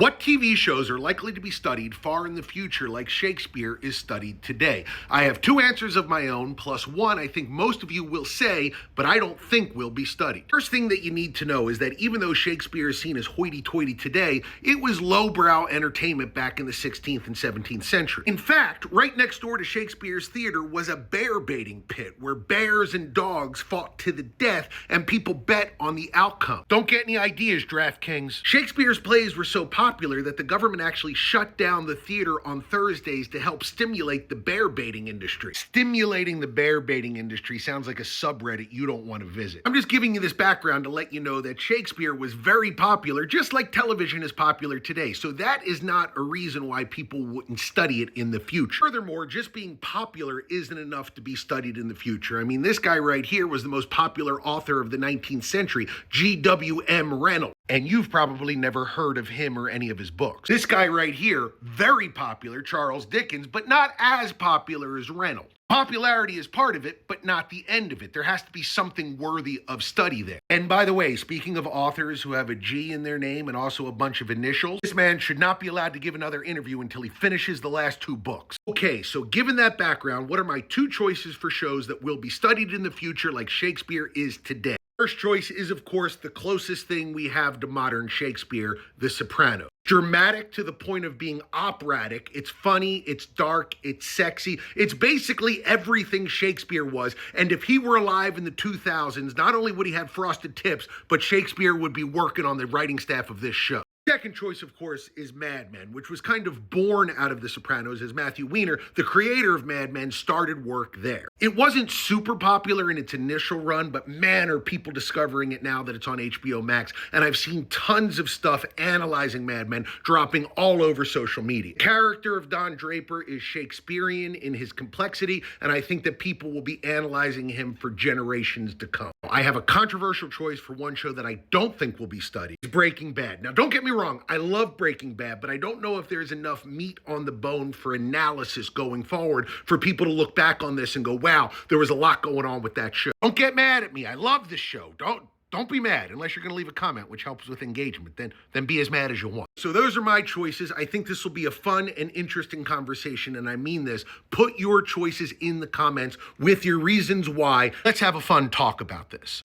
What TV shows are likely to be studied far in the future like Shakespeare is studied today? I have two answers of my own, plus one I think most of you will say, but I don't think will be studied. First thing that you need to know is that even though Shakespeare is seen as hoity-toity today, it was lowbrow entertainment back in the 16th and 17th century. In fact, right next door to Shakespeare's theater was a bear baiting pit where bears and dogs fought to the death and people bet on the outcome. Don't get any ideas, DraftKings. Shakespeare's plays were so popular that the government actually shut down the theater on Thursdays to help stimulate the bear baiting industry. Stimulating the bear baiting industry sounds like a subreddit you don't want to visit. I'm just giving you this background to let you know that Shakespeare was very popular, just like television is popular today. So that is not a reason why people wouldn't study it in the future. Furthermore, just being popular isn't enough to be studied in the future. I mean, this guy right here was the most popular author of the 19th century, G.W.M. Reynolds. And you've probably never heard of him or any of his books. This guy right here, very popular, Charles Dickens, but not as popular as Reynolds. Popularity is part of it, but not the end of it. There has to be something worthy of study there. And by the way, speaking of authors who have a G in their name and also a bunch of initials, this man should not be allowed to give another interview until he finishes the last two books. Okay, so given that background, what are my two choices for shows that will be studied in the future like Shakespeare is today? First choice is, of course, the closest thing we have to modern Shakespeare, The Sopranos. Dramatic to the point of being operatic. It's funny, it's dark, it's sexy. It's basically everything Shakespeare was. And if he were alive in the 2000s, not only would he have frosted tips, but Shakespeare would be working on the writing staff of this show. Second choice, of course, is Mad Men, which was kind of born out of The Sopranos as Matthew Weiner, the creator of Mad Men, started work there. It wasn't super popular in its initial run, but man, are people discovering it now that it's on HBO Max. And I've seen tons of stuff analyzing Mad Men dropping all over social media. The character of Don Draper is Shakespearean in his complexity, and I think that people will be analyzing him for generations to come. I have a controversial choice for one show that I don't think will be studied. It's Breaking Bad. Now, don't get me wrong, I love Breaking Bad, but I don't know if there's enough meat on the bone for analysis going forward for people to look back on this and go, wow, there was a lot going on with that show. Don't get mad at me. I love this show. Don't be mad unless you're going to leave a comment, which helps with engagement. Then be as mad as you want. So those are my choices. I think this will be a fun and interesting conversation, and I mean this. Put your choices in the comments with your reasons why. Let's have a fun talk about this.